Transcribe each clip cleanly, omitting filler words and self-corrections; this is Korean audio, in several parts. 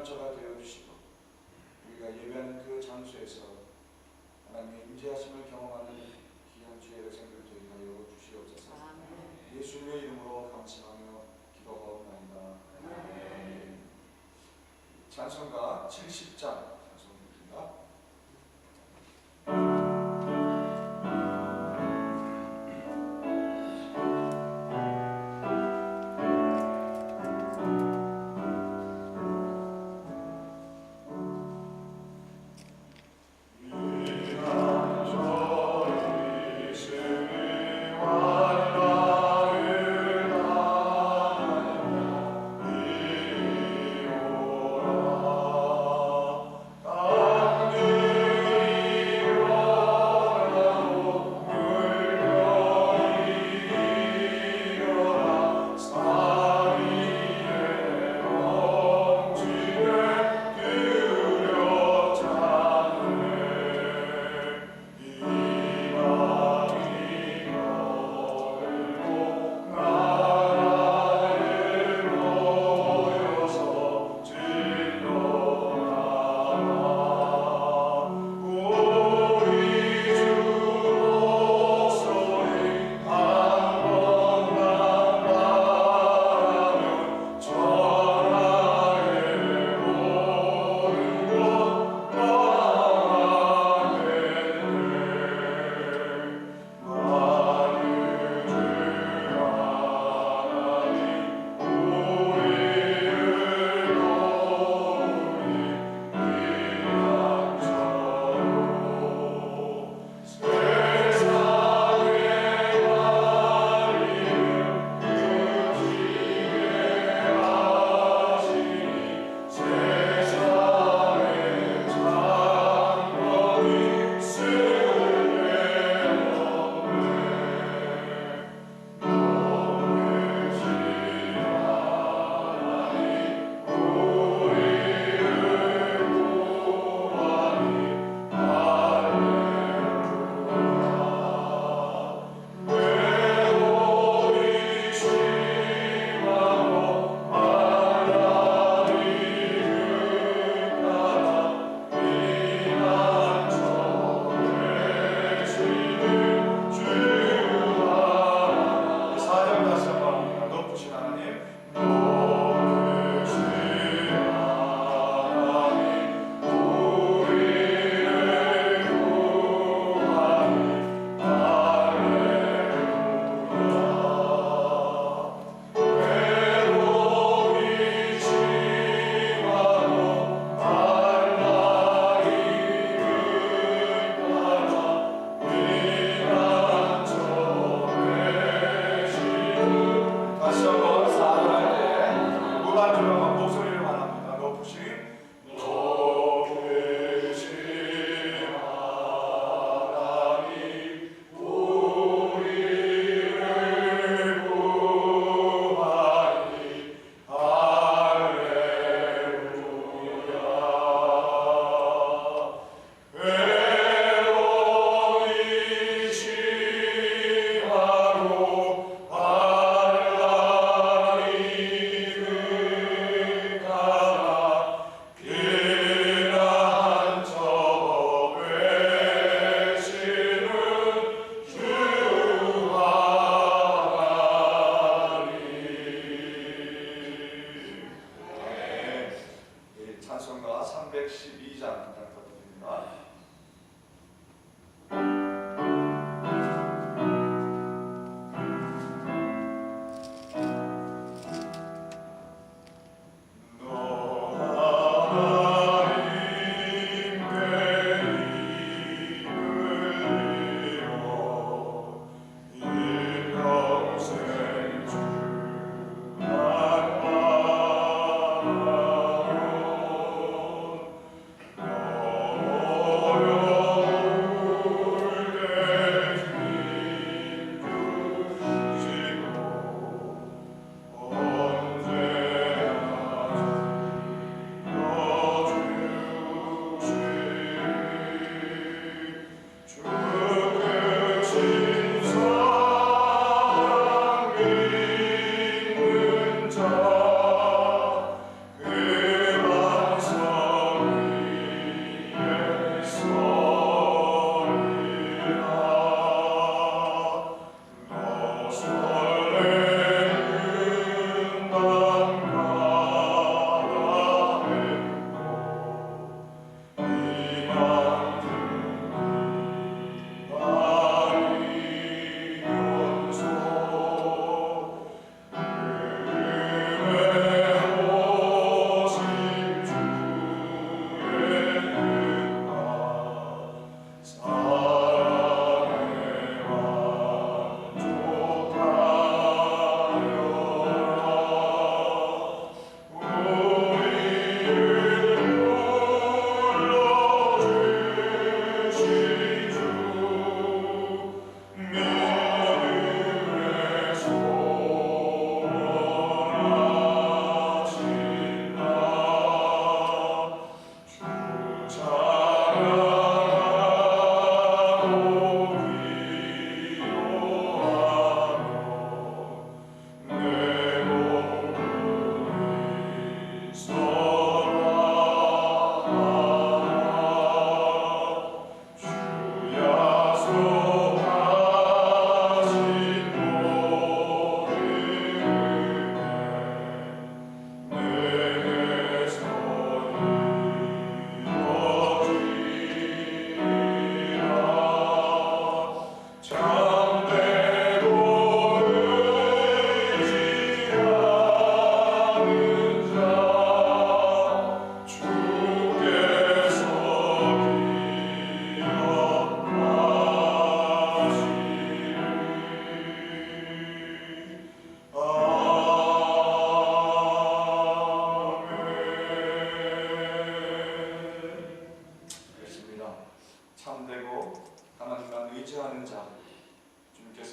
자가 되어주시고 우리가 예배하는 그 장소에서 하나님의 임재하심을 경험하는 귀한 주의 백성들 되게 하여 주시옵소서. 예수님의 이름으로 감사하며 기도하옵나이다. 찬송가 70장 찬송입니다. 오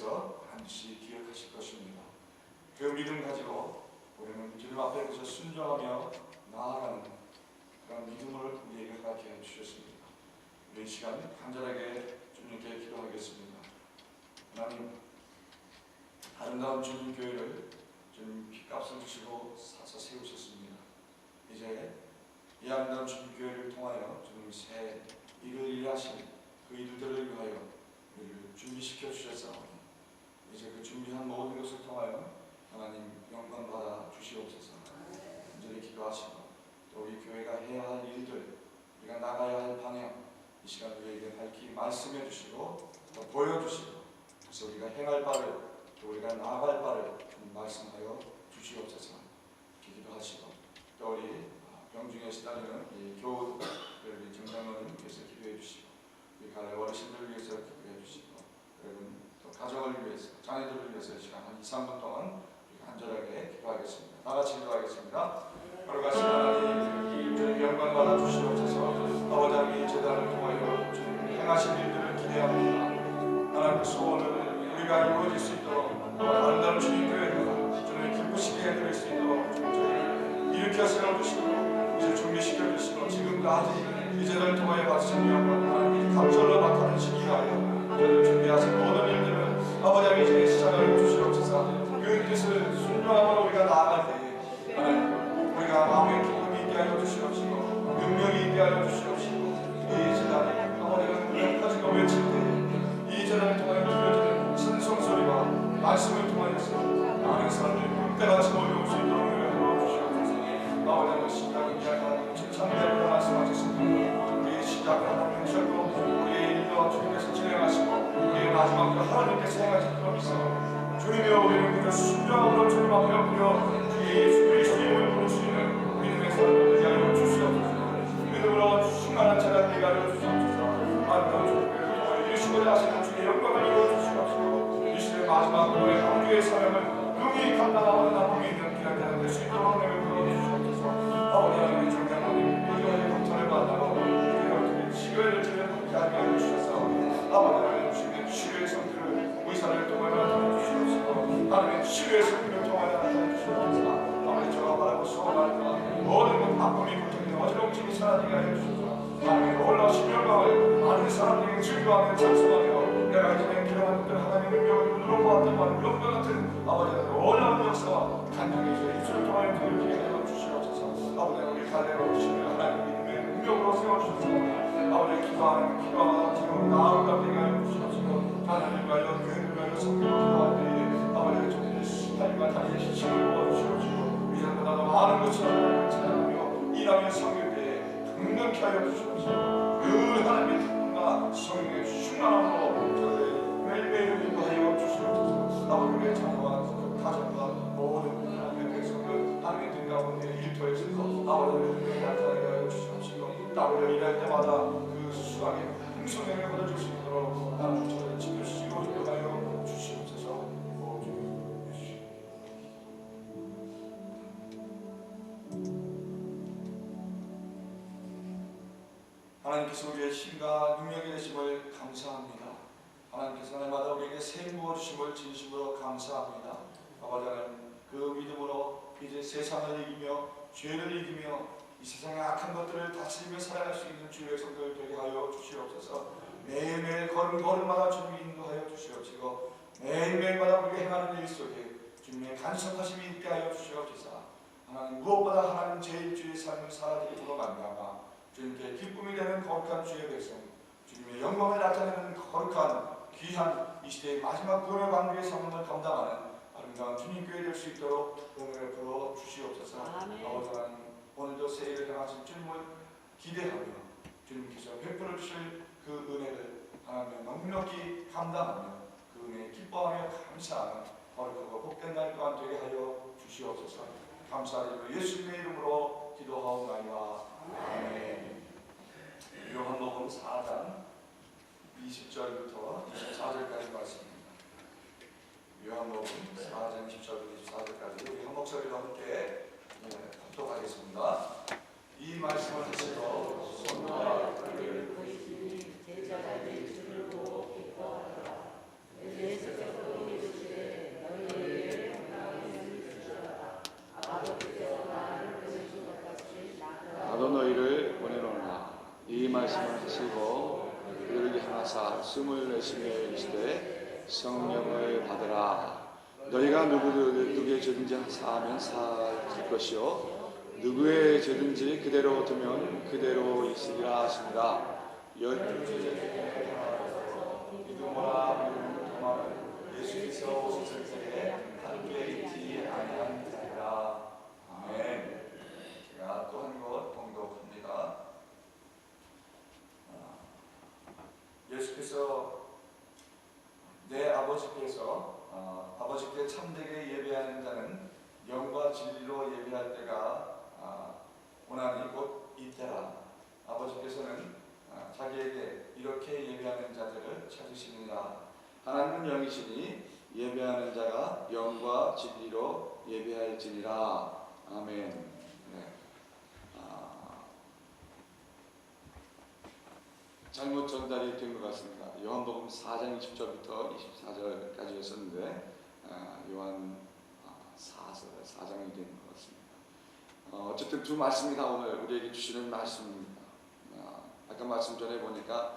주님께서 반드시 기억하실 것입니다. 그 믿음 가지고 우리는 주님 앞에 그저 순종하며 나아가는 그런 믿음을 우리에게 허락해 주셨습니다. 우리 이 시간 간절하게 주님께 기도하겠습니다. 하나님, 아름다운 주님 교회를 주님 핏값을 주시고 사서 세우셨습니다. 이제 이 아름다운 주님 교회를 통하여 주님 새 일을 일하신 그 일들을 위하여 우리를 준비시켜 주셨사오니 이제 그 준비한 모든 것을 통하여 하나님 영광 받아 주시옵소서. 간절히 기도하시고 또 우리 교회가 해야 할 일들, 우리가 나가야 할 방향, 이 시간 우리에게 밝히 말씀해 주시고 또 보여주시고, 그래서 우리가 행할 바를 또 우리가 나아갈 바를 말씀하여 주시옵소서. 기도하시고 또 우리 병중에 시달리는 이 교우들, 우리 정장로님께서 기도해 주시고, 우리 갈래 어르신들을 위해서 기도해 주시고, 여러분 또 가정을 위해서, 자녀들을 위해서 이 시간 한 2, 3분 동안 간절하게 기도하겠습니다. 다 같이 기도하겠습니다. 거룩하신 하나님, 주님 영광 받아 주시옵소서. 아버지 하나님, 이 제단을 통하여 주님 행하신 일들을 기대합니다. 하나님, 그 소원을 우리가 이루어질 수 있도록 아름다운 주님 교회가 주님 기쁘시게 해드릴 수 있도록 저희를 일으켜 세워주시고 이제 준비시켜 주시고, 지금까지 이 제단을 통하여 받으신 영광 하나님 감절로 나타나는 시기가 저희를 준비하신 모든 일들을 아버지 하나님 이제 시작을 주시옵소서. 그 뜻을 순종함으로 우리가 나아갈 때에 하나님, 우리가 마음의 기쁨이 있게 하여 주시옵시고 능력이 있게 하여 주시옵시고, 이 제단이 아버지가 능력까지가 외칠 때에 이 제단을 통하여 들려지는 찬송소리와 말씀을 통하여서 많은 사람들이 때같이 모여올 수 있도록 하여 주시옵소서. 아버지 하나님, 시작은 이야기하는 칭찬대로 말씀하셨습니다. 우리의 시작을 하나님 하셨고 우리의 일도 주님께서 진행하시고 우리의 마지막도 하나님께서 행하실 줄 믿사 주님이여, 우리는 그저 순종함으로 주님 앞에 엎드려 주의 예수 그리스도의 부르시는 믿음의 삶을 되게 하여 주시옵소서. 믿음으로 충만한 자가 되게 하여 주시옵소서. 아름다운 주님께서 이루시고자 하시는 주의 영광을 이루어 주시옵소서. 이 시대의 마지막 노래 강주의 사명을 능히 감당하고 나쁨이 있는 귀한 자가 될 수 있도록 내를 불러주시옵소서. 아버지 하나님의 정량하님, 이거의 검토를 받고 우리가 치료를 드리는 함께 하여 주셔서 아버지 하나님 주님의 치료의 성질을 의사를 통하여 나타내 주시옵소서. 하나님의 치료의 성질을 통하여 나타내 주시옵소서. 아버지, 저가 바라고 소원하는 모든 것 바쁨이 고통이 어지러움이 사라지게 하여 주셔서 하나님의 놀라우신 영광을 많은 사람들에게 즐거워하며 찬송하며 내가 이전에 기도한 것들 하나님의 능력을 눈으로 보았던 영광 같은 아버지 하나님의 놀라운 역사와 간증이 저희 입술을 통하여 들려지게 하여 주시옵소서. 아버지 우리 갈대로 오시며 하나님의 믿음의 능력으로 세워주셔서 아버지 기도하는 지금 나아가게 하여 주시옵소서. 하나님을 위하여 교회를 위하여 성경을 기도할 때에 아버지의 주님의 신발과 다리의 힘을 부어주시옵시고 위장보다도 많은 것을 찬양하며 일하며 섬길 때에 강력히 하여 주시옵시고 늘 하나님의 기쁨과 성령의 충만함으로 매일매일 인도하여 주시옵소서. 아버지의 자녀와 가정과 모든 하나님의 백성들 하나님의 뜻 가운데 일터에서 아버지의 능력이 나타나게 하여 주시옵시고 아버지가 일할 때마다 그 수강에 풍성하게 얻어줄 수 있도록 하나님 저를 지켜주시고 인도하여 주시옵소서. 하나님께서 우리의 힘과 능력이 되심을 감사합니다. 하나님께서 날마다 우리에게 새 부어주심을 진심으로 감사합니다. 아버지 하나님, 그 믿음으로 이제 세상을 이기며 죄를 이기며 이 세상의 악한 것들을 다스리며 살아갈 수 있는 주의 성도들 되게 하여 주시옵소서. 매일매일 걸음걸음마다 주님이 인도하여 주시옵시고 매일매일마다 우리가 행하는 일 속에 주님의 간섭하심이 있게 하여 주시옵소서. 하나님, 무엇보다 하나님 제1주의 삶을 살아드림으로 말미암아 주님께 기쁨이 되는 거룩한 주의 백성, 주님의 영광을 나타내는 거룩한 귀한 이 시대의 마지막 구원의 방주의 사명을 감당하는 아름다운 주님 교회 될 수 있도록 은혜를 부어 주시옵소서. 아버지 하나님, 오늘도 새 일을 행하신 주님을 기대하며 주님께서 베풀어 주실 그 은혜를 하나님 넉넉히 감당하며 그 은혜에 기뻐하며 감사하는 거룩하고 복된 날 또한 되게 하여 주시옵소서. 감사드리며 예수님의 이름으로 기도하옵나이다. 아멘. 요한복음 4장 20절부터 24절까지 말씀입니다. 요한복음 4장 20절부터 24절까지 우리 한 목소리로 함께 합독하겠습니다. 이 말씀을 하시고 손과 발을 제자가 될 줄을 보고 기뻐하더라. 예수께서 성령을 받으라. 너희가 누구의 죄든지 사하면 사할 것이요 누구의 죄든지 그대로 두면 그대로 있으리라 하십니다. 믿음으로 예수께서 오실 때에 함께 있지 아니하리라. 아멘. 제가 또 한 것 봉독합니다. 예수께서 내 아버지께서 아버지께 참되게 예배하는 자는 영과 진리로 예배할 때가 오나니 곧 이때라. 아버지께서는 자기에게 이렇게 예배하는 자들을 찾으시느니라. 하나님은 영이시니 예배하는 자가 영과 진리로 예배할지니라. 아멘. 네. 잘못 전달이 된 것 같습니다. 요한복음 4장 20절부터 24절까지였었는데 요한 4장이 된 것 같습니다. 어쨌든 두 말씀이 다 오늘 우리에게 주시는 말씀입니다. 아까 말씀 전에 보니까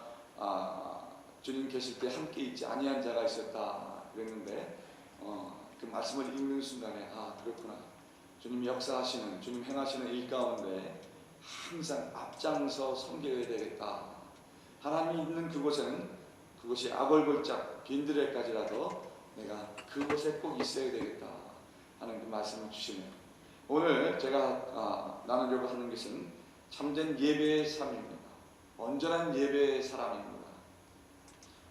주님 계실 때 함께 있지 아니한 자가 있었다 그랬는데 그 말씀을 읽는 순간에 그렇구나. 주님 역사하시는, 주님 행하시는 일 가운데 항상 앞장서 섬겨야 되겠다. 하나님이 있는 그곳에는 그곳이 아골골짝 빈드레까지라도 내가 그곳에 꼭 있어야 되겠다 하는 그 말씀을 주시네요. 오늘 제가 나누려고 하는 것은 참된 예배의 삶입니다. 온전한 예배의 사람입니다.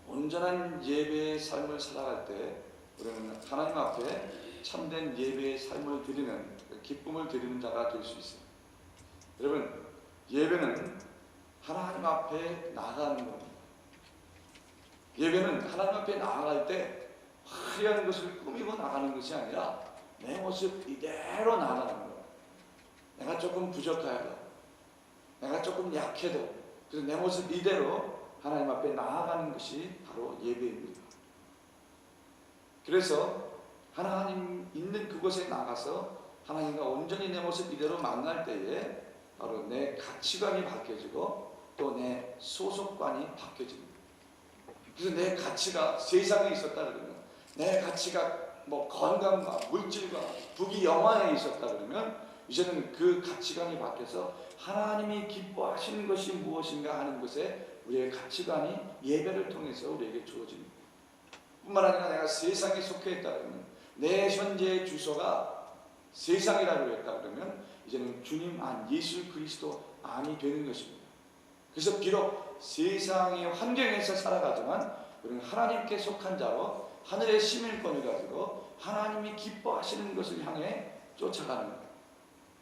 온전한 예배의 삶을 살아갈 때 우리는 하나님 앞에 참된 예배의 삶을 드리는, 기쁨을 드리는 자가 될 수 있어요. 여러분, 예배는 하나님 앞에 나아가는 겁니다. 예배는 하나님 앞에 나아갈 때 화려한 것을 꾸미고 나가는 것이 아니라 내 모습 이대로 나아가는 거예요. 내가 조금 부족하여도, 내가 조금 약해도, 그래서 내 모습 이대로 하나님 앞에 나아가는 것이 바로 예배입니다. 그래서 하나님 있는 그곳에 나가서 하나님과 온전히 내 모습 이대로 만날 때에 바로 내 가치관이 바뀌어지고 또 내 소속관이 바뀌어집니다. 그래서 내 가치가 세상에 있었다 그러면, 내 가치가 건강과 물질과 부귀 영화에 있었다 그러면 이제는 그 가치관이 바뀌어서 하나님이 기뻐하시는 것이 무엇인가 하는 것에 우리의 가치관이 예배를 통해서 우리에게 주어집니다. 뿐만 아니라 내가 세상에 속해 있다 그러면, 내 현재의 주소가 세상이라고 했다 그러면 이제는 주님 안, 예수 그리스도 안이 되는 것입니다. 그래서 비록 세상의 환경에서 살아가지만 우리는 하나님께 속한 자로 하늘의 시민권을 가지고 하나님이 기뻐하시는 것을 향해 쫓아가는 거예요.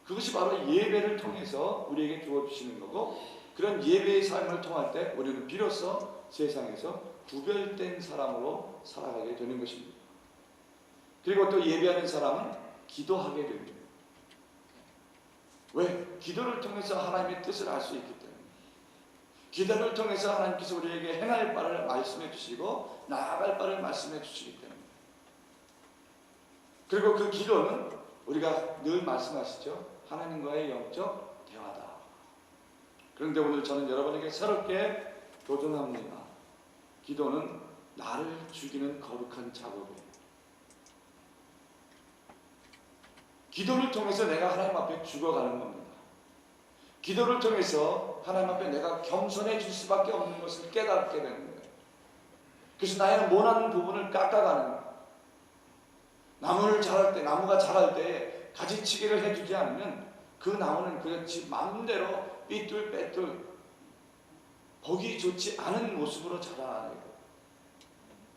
그것이 바로 예배를 통해서 우리에게 주어주시는 거고, 그런 예배의 삶을 통할 때 우리는 비로소 세상에서 구별된 사람으로 살아가게 되는 것입니다. 그리고 또 예배하는 사람은 기도하게 됩니다. 왜? 기도를 통해서 하나님의 뜻을 알 수 있기 때문에. 기도를 통해서 하나님께서 우리에게 행할 바를 말씀해 주시고 나아갈 바를 말씀해 주시기 때문에. 그리고 그 기도는 우리가 늘 말씀하시죠. 하나님과의 영적 대화다. 그런데 오늘 저는 여러분에게 새롭게 도전합니다. 기도는 나를 죽이는 거룩한 작업이에요. 기도를 통해서 내가 하나님 앞에 죽어가는 겁니다. 기도를 통해서 하나님 앞에 내가 겸손해질 수밖에 없는 것을 깨닫게 되는 거예요. 그래서 나의 모난 부분을 깎아가는 거예요. 나무가 자랄 때 가지치기를 해주지 않으면 그 나무는 그렇지 마음대로 삐뚤빼뚤 보기 좋지 않은 모습으로 자라나는 거예요.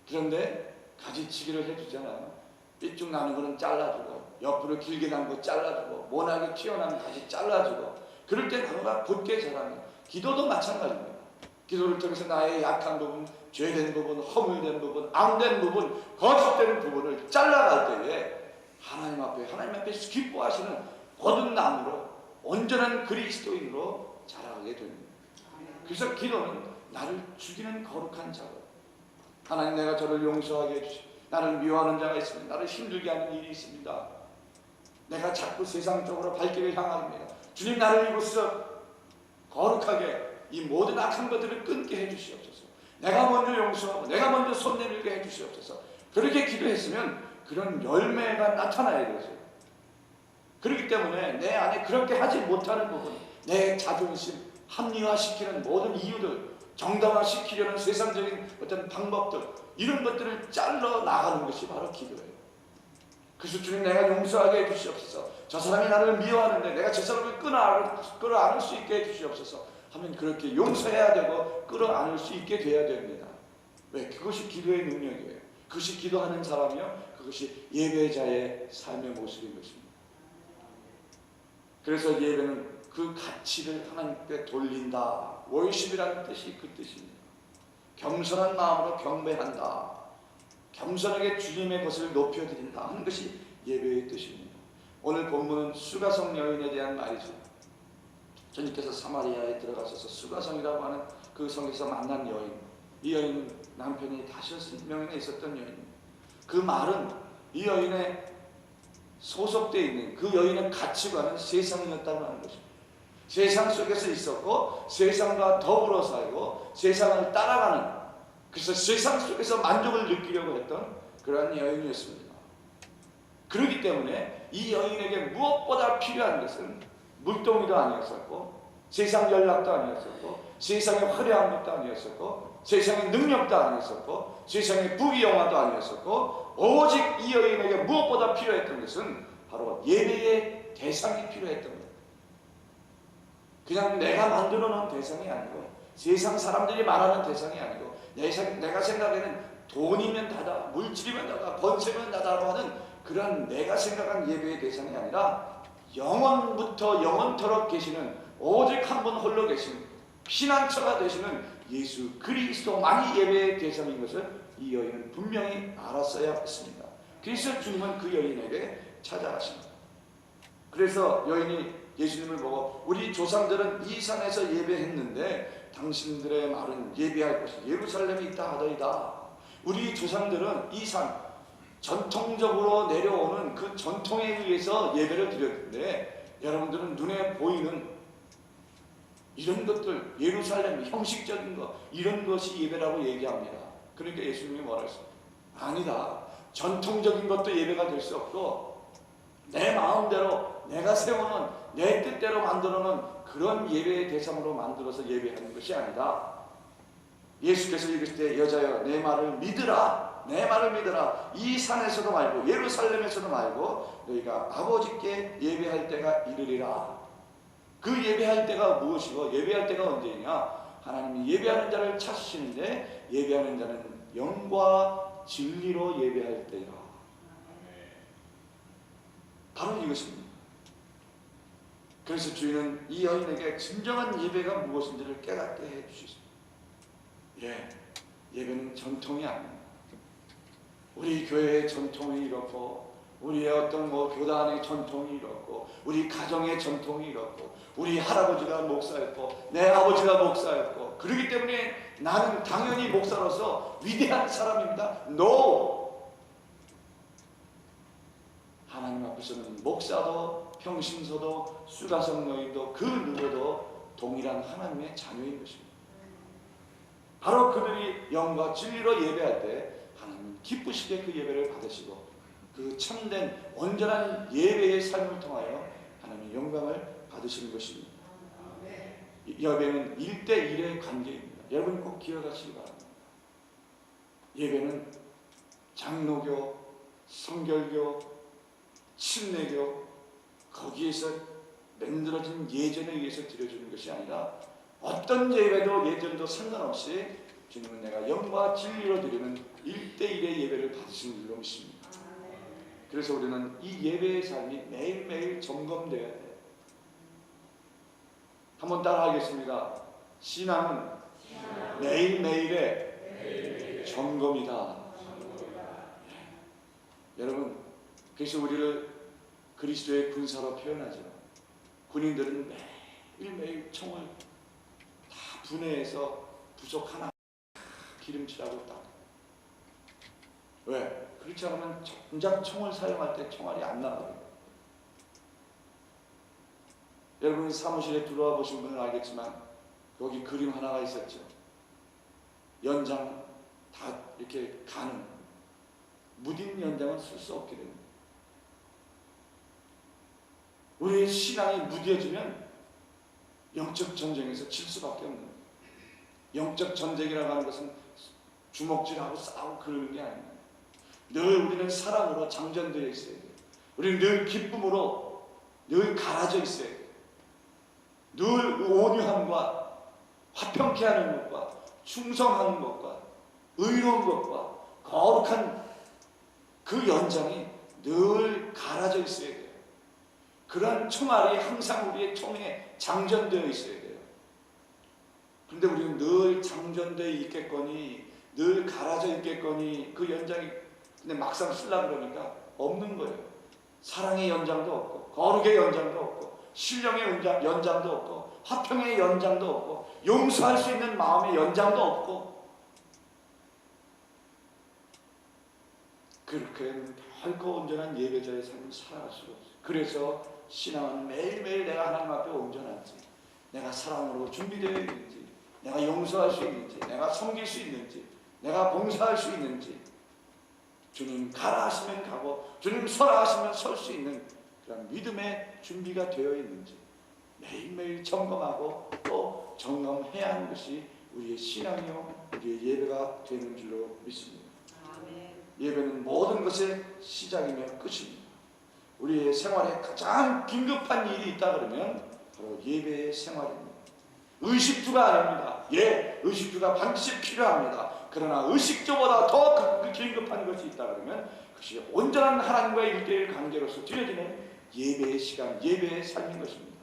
그런데 가지치기를 해주잖아요. 삐쭉 나는 거는 잘라주고, 옆으로 길게 난 거 잘라주고, 모나게 튀어나온 가지 잘라주고, 그럴 때 나무가 곧게 자라는. 기도도 마찬가지입니다. 기도를 통해서 나의 약한 부분, 죄된 부분, 허물된 부분, 앙된 부분, 거짓된 부분을 잘라갈 때에 하나님 앞에 기뻐하시는 거듭 나무로 온전한 그리스도인으로 자라게 됩니다. 그래서 기도는 나를 죽이는 거룩한 작업. 하나님, 내가 저를 용서하게 해주시고 나를 미워하는 자가 있습니다. 나를 힘들게 하는 일이 있습니다. 내가 자꾸 세상적으로 발길을 향합니다. 주님, 나를 이곳에서 거룩하게 이 모든 악한 것들을 끊게 해주시옵소서. 내가 먼저 용서하고 내가 먼저 손 내밀게 해주시옵소서. 그렇게 기도했으면 그런 열매가 나타나야 되죠. 그렇기 때문에 내 안에 그렇게 하지 못하는 부분, 내 자존심 합리화시키는 모든 이유들, 정당화시키려는 세상적인 어떤 방법들, 이런 것들을 잘라 나가는 것이 바로 기도예요. 그래서 주님, 내가 용서하게 해주시옵소서. 저 사람이 나를 미워하는데 내가 저 사람을 끌어안을 수 있게 해주시옵소서 하면 그렇게 용서해야 되고 끌어안을 수 있게 돼야 됩니다. 왜? 그것이 기도의 능력이에요. 그것이 기도하는 사람이요, 그것이 예배자의 삶의 모습인 것입니다. 그래서 예배는 그 가치를 하나님께 돌린다. 월십이라는 뜻이 그 뜻입니다. 겸손한 마음으로 경배한다. 겸손하게 주님의 것을 높여드린다 하는 것이 예배의 뜻입니다. 오늘 본문은 수가성 여인에 대한 말이죠. 주님께서 사마리아에 들어가셔서 수가성이라고 하는 그 성에서 만난 여인, 이 여인은 남편이 5명이나 있었던 여인입니다. 그 말은 이 여인의 소속되어 있는 그 여인의 가치관은 세상이었다고 하는 것입니다. 세상 속에서 있었고 세상과 더불어 살고 세상을 따라가는, 그래서 세상 속에서 만족을 느끼려고 했던 그러한 여인이었습니다. 그렇기 때문에 이 여인에게 무엇보다 필요한 것은 물동이도 아니었었고 세상 연락도 아니었었고 세상의 화려한 것도 아니었었고 세상의 능력도 아니었었고 세상의 부귀영화도 아니었었고 오직 이 여인에게 무엇보다 필요했던 것은 바로 예배의 대상이 필요했던 거예요. 그냥 내가 만들어 놓은 대상이 아니고 세상 사람들이 말하는 대상이 아니고 내가 생각에는 돈이면 다다, 물질이면 다다, 권세면 다다라고 하는 그런 내가 생각한 예배의 대상이 아니라 영원부터 영원토록 계시는 오직 한 분 홀로 계신 피난처가 되시는 예수 그리스도만이 예배의 대상인 것을 이 여인은 분명히 알았어야 했습니다. 그래서 주님은 그 여인에게 찾아가십니다. 그래서 여인이 예수님을 보고 우리 조상들은 이 산에서 예배했는데 당신들의 말은 예배할 곳이 예루살렘에 있다 하더이다. 우리 조상들은 이 산, 전통적으로 내려오는 그 전통에 의해서 예배를 드렸는데 여러분들은 눈에 보이는 이런 것들, 예루살렘 형식적인 것, 이런 것이 예배라고 얘기합니다. 그러니까 예수님이 뭐라 했어요? 아니다. 전통적인 것도 예배가 될 수 없고 내 마음대로 내가 세우는 내 뜻대로 만들어놓은 그런 예배의 대상으로 만들어서 예배하는 것이 아니다. 예수께서 이르실 때 여자여 내 말을 믿으라, 내 말을 믿으라. 이 산에서도 말고 예루살렘에서도 말고 너희가 아버지께 예배할 때가 이르리라. 그 예배할 때가 무엇이고 예배할 때가 언제냐? 하나님이 예배하는 자를 찾으시는데 예배하는 자는 영과 진리로 예배할 때이라. 바로 이것입니다. 그래서 주인은 이 여인에게 진정한 예배가 무엇인지를 깨닫게 해주셨습니다. 예배는 전통이 아닙니다. 우리 교회의 전통이 이렇고 우리의 어떤 교단의 전통이 이렇고 우리 가정의 전통이 이렇고 우리 할아버지가 목사였고 내 아버지가 목사였고 그렇기 때문에 나는 당연히 목사로서 위대한 사람입니다. No! 하나님 앞에서는 목사도 평신소도 수가성 여인도 그 누구도 동일한 하나님의 자녀인 것입니다. 바로 그들이 영과 진리로 예배할 때 하나님 기쁘시게 그 예배를 받으시고 그 참된 온전한 예배의 삶을 통하여 하나님의 영광을 받으시는 것입니다. 예배는 1대1의 관계입니다. 여러분 꼭 기억하시기 바랍니다. 예배는 장로교, 성결교, 침례교 거기에서 만들어진 예전에 의해서 드려주는 것이 아니라 어떤 예배도 예전도 상관없이 주님은 내가 영과 진리로 드리는 1대1의 예배를 받으시는 줄로 믿습니다. 그래서 우리는 이 예배의 삶이 매일매일 점검되어야 돼요. 한번 따라 하겠습니다. 신앙은 매일매일의 점검이다. 여러분, 그래서 우리를 그리스도의 군사로 표현하죠. 군인들은 매일매일 총을 다 분해해서 부속 하나 기름칠하고 딱. 왜? 그렇지 않으면 정작 총을 사용할 때 총알이 안 나거든요. 여러분 사무실에 들어와 보신 분은 알겠지만 여기 그림 하나가 있었죠. 연장 다 이렇게 가는, 무딘 연장은 쓸 수 없게 됩니다. 우리의 신앙이 무뎌지면 영적 전쟁에서 질 수밖에 없는 거예요. 영적 전쟁이라고 하는 것은 주먹질하고 싸우고 그러는 게 아닙니다. 늘 우리는 사랑으로 장전되어 있어야 돼요. 우리는 늘 기쁨으로 늘 갈아져 있어야 돼요. 늘 온유함과 화평케 하는 것과 충성하는 것과 의로운 것과 거룩한 그 연장이 늘 갈아져 있어야 돼요. 그러한 총알이 항상 우리의 총에 장전되어 있어야 돼요. 그런데 우리는 늘 장전되어 있겠거니 늘 갈아져 있겠거니 그 연장이 근데 막상 쓰려고 그러니까 없는 거예요. 사랑의 연장도 없고 거룩의 연장도 없고 신령의 연장도 없고 화평의 연장도 없고 용서할 수 있는 마음의 연장도 없고 그렇게 결코 온전한 예배자의 삶을 살아갈 수가 없어요. 그래서 신앙은 매일매일 내가 하나님 앞에 온전한지, 내가 사랑으로 준비되어 있는지, 내가 용서할 수 있는지, 내가 섬길 수 있는지, 내가 봉사할 수 있는지, 주님 가라 하시면 가고 주님 서라 하시면 설 수 있는 그런 믿음의 준비가 되어 있는지 매일매일 점검하고 또 점검해야 하는 것이 우리의 신앙이요 우리의 예배가 되는 줄로 믿습니다. 아멘. 예배는 모든 것의 시작이며 끝입니다. 우리의 생활에 가장 긴급한 일이 있다 그러면 바로 예배의 생활입니다. 의식주가 아닙니다. 예, 의식주가 반드시 필요합니다. 그러나 의식주보다 더 긴급한 것이 있다 그러면 그것이 온전한 하나님과의 1:1 관계로서 드려지는 예배의 시간, 예배의 삶인 것입니다.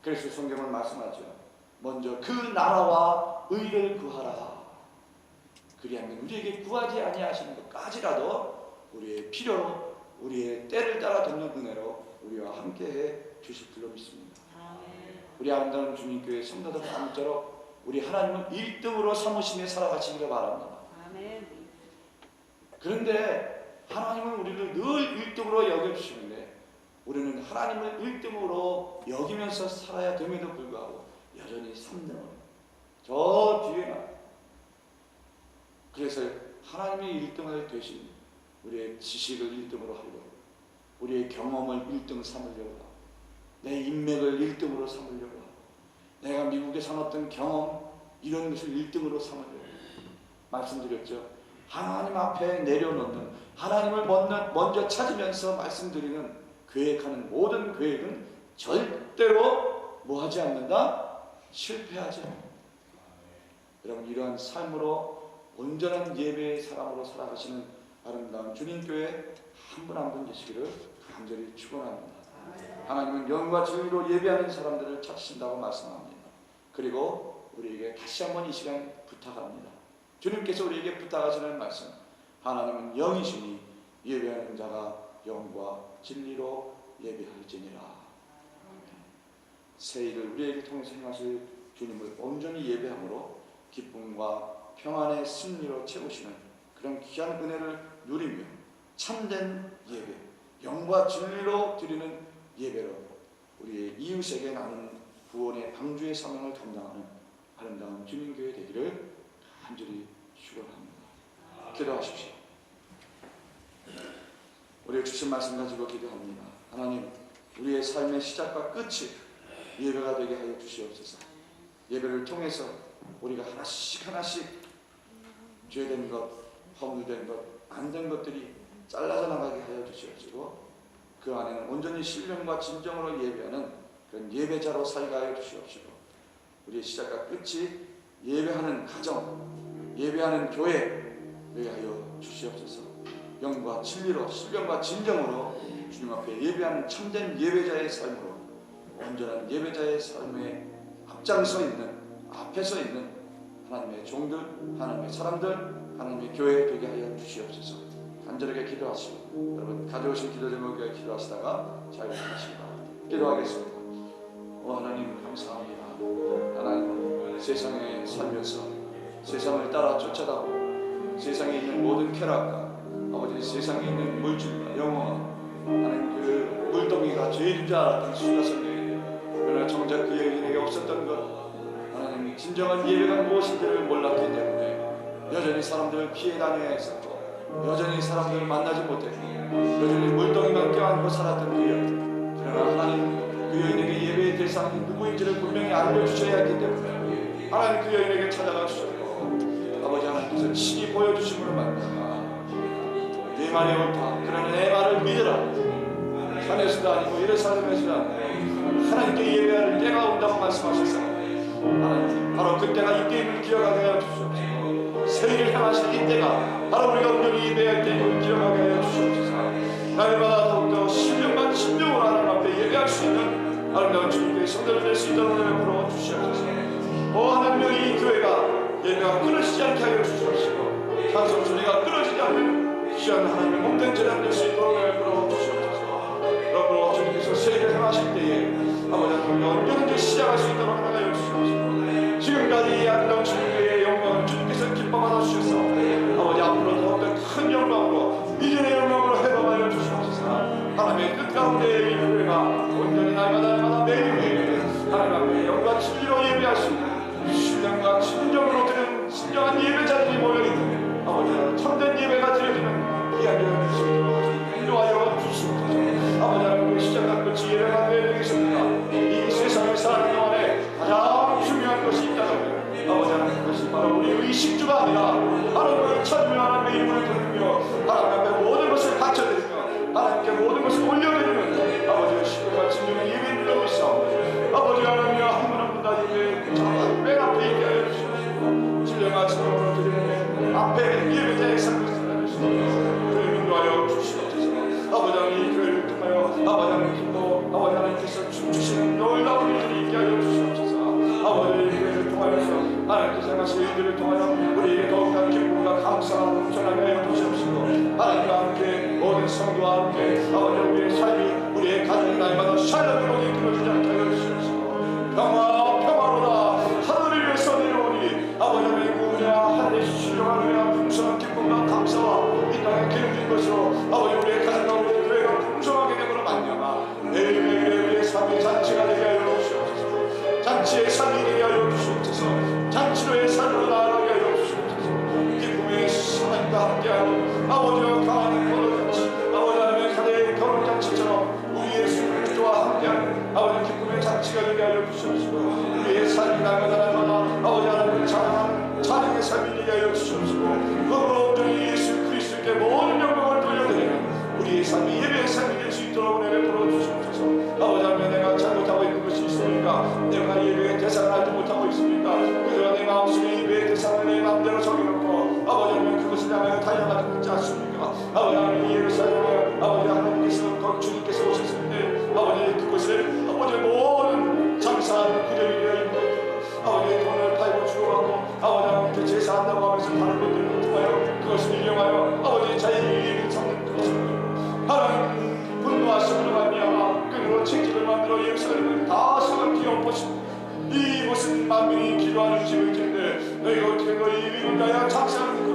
그래서 성경은 말씀하죠. 먼저 그 나라와 의를 구하라. 그리하면 우리에게 구하지 아니하시는 것까지라도 우리의 필요로 우리의 때를 따라 돕는 은혜로 우리와 함께해 주실 줄로 믿습니다. 우리 아름다운 주님교회 성도들 아무쪼록 우리 하나님을 1등으로 삼으시며 살아가시기를 바랍니다. 아멘. 그런데 하나님은 우리를 늘 1등으로 여겨주시는데 우리는 하나님을 1등으로 여기면서 살아야 됨에도 불구하고 여전히 3등으로 저 뒤에 나. 그래서 하나님이 1등을 되신 우리의 지식을 1등으로 하려고, 우리의 경험을 1등 삼으려고 하고, 내 인맥을 1등으로 삼으려고 하고, 내가 미국에 산 어떤 경험 이런 것을 1등으로 삼으려고 말씀드렸죠. 하나님 앞에 내려놓는, 하나님을 먼저 찾으면서 말씀드리는 계획하는 모든 계획은 절대로 뭐하지 않는다? 실패하지 않는다. 여러분 이러한 삶으로 온전한 예배의 사람으로 살아가시는 아름다운 주님교회 한 분 한 분 되시기를 간절히 축원합니다. 하나님은 영과 진리로 예배하는 사람들을 찾으신다고 말씀합니다. 그리고 우리에게 다시 한번 이 시간 부탁합니다. 주님께서 우리에게 부탁하시는 말씀, 하나님은 영이시니 예배하는 자가 영과 진리로 예배할지니라. 새 일을 우리에게 통해서 행하실 주님을 온전히 예배함으로 기쁨과 평안의 승리로 채우시는 그런 귀한 은혜를 누리며 참된 예배, 영과 진리로 드리는 예배로 우리의 이웃에게 나누는 구원의 방주의 사명을 감당하는 아름다운 주님교회 되기를 간절히 축원합니다. 기도하십시오. 우리의 주신 말씀 가지고 기도합니다. 하나님, 우리의 삶의 시작과 끝이 예배가 되게 하여 주시옵소서. 예배를 통해서 우리가 하나씩 죄된 것, 허물된 것, 안 된 것들이 잘라져 나가게 하여 주시옵시고 그 안에는 온전히 신령과 진정으로 예배하는 그런 예배자로 살게 하여 주시옵시고 우리의 시작과 끝이 예배하는 가정, 예배하는 교회 되게 하여 주시옵소서. 영과 진리로, 신령과 진정으로 주님 앞에 예배하는 참된 예배자의 삶으로 온전한 예배자의 삶에 앞장서 있는, 앞에 서 있는 하나님의 종들, 하나님의 사람들, 하나님의 교회 되게 하여 주시옵소서. 간절하게 기도하시고 여러분 가져오신 기도 제목에 기도하시다가 자유하십니다. 기도하겠습니다. 하나님 감사합니다. 하나님 세상에 살면서 세상을 따라 쫓아다니고 세상에 있는 모든 쾌락과 아버지 세상에 있는 물질과 영화 하나님 그 물동이가 죄인 줄 알았던 수다성에 그러나 정작 그의 인에게 없었던 것 하나님 진정한 예배가 무엇인지를 몰랐기 때문에 여전히 사람들을 피해 다녀야 했었고, 여전히 사람들을 만나지 못했고, 여전히 물동이만 껴안고 살았던 그 여인. 그러나 하나님 그 여인에게 예배의 대상이 누구인지를 분명히 알려주셔야 했기 때문에 하나님 그 여인에게 찾아가 주셨고, 아버지 하나님께서 친히 보여주심으로 말미암아 네 말이 옳다, 그러나 내 말을 믿으라. 산에서도 아니고 예루살렘에서도 아니고 하나님께 예배할 때가 온다고 말씀하셨어. 하나님 바로 그때가 이때임을 기억하게 하여 주시옵소서. 세일을 향하실 이때가 바로 우리가 온전히 예배할 때임을 기억하게 하여 주시옵소서. 날마다 더욱더 신령과 진정으로 하나님 앞에 예배할 수 있는 아름다운 주님께 성도를 낼 수 있도록 베풀어 주시옵소서. 하나님여, 이 교회가 예배가 끊어지지 않게 하여 주시옵시고 찬송 소리가 끊어지지 않는 귀한 하나님의 몸된 제단 될 수 있도록 베풀어 주시옵소서. 그러므로 주님께서 세일을 행하실 때에 아버지 하나님 언제든지 시작할 수 있도록 하여 주시옵소서. 지금까지 이 아름다운 주님의 영광을 주님께서 기뻐하여 주셔서 아버지 앞으로 더욱더 큰 영광으로 이전의 영광으로 회복하여 주시옵소서. 하나님의 뜻 가운데 이 교회가 온전히 날마다 매일매일 하나님 앞에 영과 진리로 예배할 수 있는 신령과 진정으로 드리는 진정한 예배자들이 모여있는 아버지 참된 예배가 드려지는 귀한 예배를 주시도록 인도하여 주시옵소서. 아버지 하나님 시작한 것이 예배가 되어야 되겠습니까? 이 세상을 사는 동안에 가장 중요한 것이 있다면 아버지 하나님 그것이 바로 우리 의식주가 아니라 하나님을 찾으며 하나님의 이름을 부르며 하나님 앞에 모든 것을 바쳐드리며 하나님께 모든 것을 올려드리는 아버지의 신령과 진정의 예배인 줄 믿사옵니다. 아버지 하나님 한 분 한 분 다 예배 정말 맨 앞에 있게 하여 주시옵소서. 신령과 진정으로 드리는 앞에 예배자의 삶을 살아주시옵소서. 그를 인도하여 주시옵소서. 아버지 하나님 이 교회를 통하여 아버지 하나님께서 아버지 하나님께서 춤추시는 놀라운 일들이 있게 하여 주시옵소서. 아버지 이 교회를 통하여서 하나님께서 행하신 일들을 통하여 우리에게 더욱더 기쁨과 감사가 넘쳐나게 하여 주시옵시고 하나님과 함께 모든 성도와 함께 아버지 우리의 삶이 우리의 가정이 날마다 샬롬으로 이끌어지지 않게 하여 주시옵시고 평화로다 하늘을 위해서 내려오니 아버지 하나님 우리가 하늘의 신령한 은혜와 풍성한 기쁨과 감사와 이 땅에 기름진 것으로 아버지 우리의 가정과 우리의 교회가 풍성하게 되므로 말미암아 매일매일 우리의 삶의 잔치가 되게 하여 주시옵소서. 잔치의 삶이 되게 하여 주시옵소서. 잔치로의 삶으로 나아가게 하여 주시옵소서. 기쁨의 하나님과 함께하는 아버지와 강한 포도잔치 아버지 하나님의 가정의 결혼잔치처럼 우리 예수 그리스도와 함께하는 아버지 기쁨의 잔치가 되게 하여 주시옵시고 우리의 삶이 날마다 아버지 하나님을 자랑하는 찬양의 삶이 되게 하여 주시옵시고 그러므로 온전히 예수 그리스도께 모든 영광을 돌려드리는 우리의 삶이 예배의 삶이 될 수 있도록 은혜를 부어주시옵소서. 아버지 하나님 내가 잘못하고 있는 것이 있습니까? 내가 예배의 대상을 알지 못하고 있습니까? 그저 내 마음속에 예배의 대상을 내 마음대로 정해놓고 아버지 하나님 그것을 향하여 달려가지 있지 않습니까? 아버지 하나님 예루살렘에 아버지 하나님께서 주님께서 오셨는데 아버지 그것을 아버지 모든 장사하는 구절이 되어 있는 것 아버지 돈을 팔고 주고받고 아버지 하나님께 제사한다고 하면서 다른 것들을 통하여 그것을 이용하여 아버지 자기에게 잡는 그것을 하나님 분노하심으로 말미암아 끈으로 책집을 만들어 예루살렘을 다 성을 비워보시고 이곳은 만민이 기도하는 집일 텐데 너희가 어떻게 너희 위로자야 장사하는 그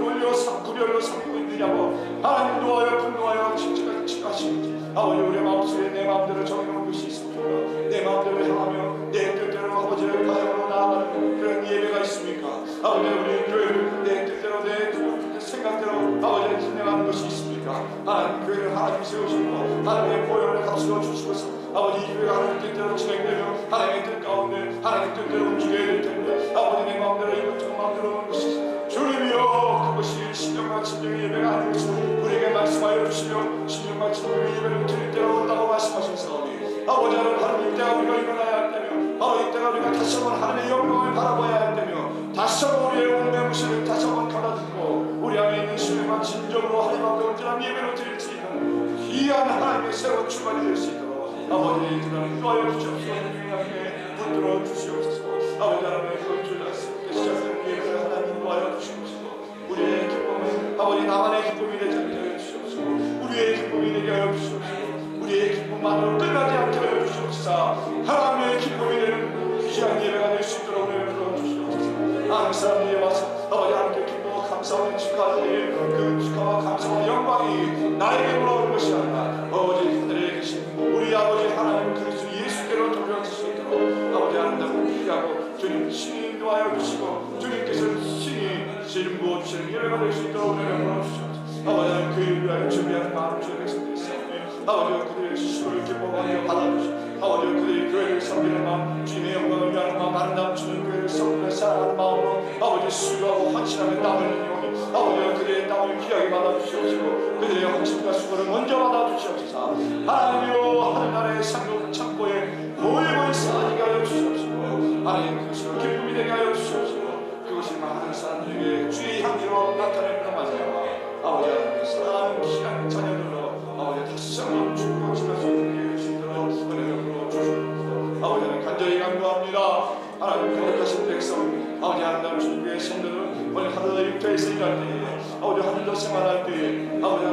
구별로 삼고 있느냐고 하나님 노하여 분노하여 칙칙하시는지 아버지 우리의 마음속에 내 마음대로 정해놓은 것이 있습니까? 내 마음대로 향하며 내 뜻대로 아버지를 가정으로 나아가는 그런 예배가 있습니까? 아버지 우리 교회를 내 뜻대로 내 생각대로 아버지를 진행하는 것이 있습니까? 하나님 교회를 하나님 세우시고 하나님의 보혈을 값으로 주시고서 아버지 이 교회가 하나님 뜻대로 진행되며 하나님의 뜻 가운데 하나님의 뜻대로 움직여야 될 텐데 아버지 내 마음대로 이것저것 마음대로 하는 것이 주님이여 그것이 신령과 진정의 예배가 아닌 것을 우리에게 말씀하여 주시며 신령과 진정의 예배를 드릴 때가 온다고 말씀하셨사오니 아버지 하나님 이때가 우리가 일어나야 할 때며 바로 이때가 우리가 다시 한번 하나님의 영광을 바라봐야 할 때며 다시 한번 우리의 온매무시를 다시 한번 가다듬고 우리 안에 있는 신령과 진정으로 하나님 앞에 온전한 예배로 드릴 수 있는 귀한 하나님의 새로운 출발이 될 수 있도록 아버지 이들은 인도하여 주시옵소서. 하나님께 붙들어 주시옵소서. 아버지 하나님의 건축자스럽게 시작된 예배를 하나님 인도하여 주시옵소서. 우리의 기쁨은 아버지 나만의 기쁨이 되지 않게 하여 주시옵소서. 우리의 기쁨이 되게 하여 주시옵소서. 우리의 기쁨만으로 끝나지 않게 하여 주시옵소서. 하나님의 기쁨이 되는 귀한 예배가 될 수 있도록 은혜를 부어 주시옵소서. 하나님 사람들이 와서 아버지 하나님께 기뻐 감사하는 축하하니 그 축하와 감사와 영광이 나에게 돌아오는 것이 아니라 아버지 하늘에 계신 우리 아버지 하나님 그리스도 예수께로 돌려줄 수 있도록 아버지 아름답고 귀하고 주님 신이 인도하여 예배가 될 수 있도록 은혜를 베풀어 주시옵소서. 아버지 하나님 그 일을 위하여 준비하는 마음 주의 백성들이 있사오니 아버지 그들의 수고를 기뻐하며 받아주시옵소서. 아버지 그들의 교회를 섬기는 마음 주님의 영광을 위하는 마음 아름다운 주님 교회를 섬기며 사랑하는 마음으로 아버지 수고하고 헌신하며 땀을 흘리오니 아버지 그들의 땀을 귀하게 받아주시옵시고 그들의 헌신과 수고를 먼저 받아주시옵소서. 하나님이여 하늘나라의 상급 창고에 모이고 쌓아지게 하여 주시옵시고 하나님 그것으로 기쁨이 되게 하여 주시옵시고 그것이 많은 사람들에게 주의 향기로 나타내는 말이야. 아버지 하나님 사랑하는 귀한 자녀들로 아버지 다시 한번 축복을 지날 수 있도록 은혜를 부어 주시옵소서. 아버지 하나님 간절히 간구합니다. 하나님 거룩하신 백성 아버지 하나님 주님의 성도들은 오늘 하루도 육체에서 일할 때에 아버지 하늘도 생활할 때에 아버지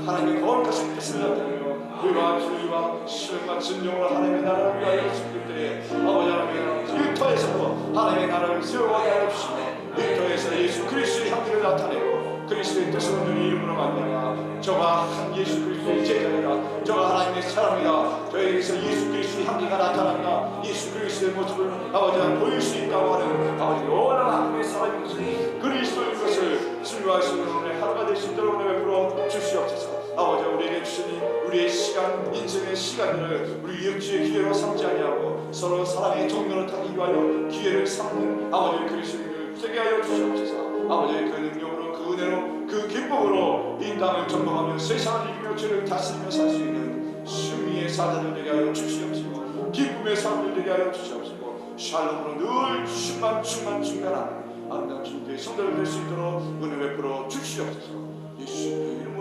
하나님의 거룩하신 뜻을 나타내며 의와 주의와 신과 진정으로 하나님의 나라를 위하여 숨길 때에 아버지 하나님 육터에서도 하나님의 나라를 세워가게 하여 주시고 육터에서 예수 그리스도의 향기를 나타내고 그리스도의 뜻을 얻는 이름으로 말미암아 저가 한 예수 그리스도의 제자이다. 저가 하나님의 사람이다. 저에게서 예수 그리스도의 향기가 나타난다. 예수 그리스도의 모습을 아버지 하나님 보일 수 있다고 하는 아버지 원한 하나님의 사람인 것을 그리스도인 것을 증거할 수 있는 오늘의 하루가 될 수 있도록 은혜를 베풀어 주시옵소서. 아버지 우리에게 주시니 우리의 시간 인생의 시간들을 우리 육주의 기회로 삼지 아니하고 서로 사랑의 종로를 타기 위하여 기회를 삼는 아버지 그리스도인을 되게 하여 주시옵소서. 아버지 그 능력으로 그 은혜로 그 기쁨으로 이 땅을 점령하며 세상을 이기며 죄를 다스리며 살 수 있는 승리의 사자들 되게 하여 주시옵시고 기쁨의 사람들 되게 하여 주시옵시고 샬롬으로 늘 충만한 아름다운 주님의 성도를 될 수 있도록 은혜 베풀어 주시옵소서. 예수의 이름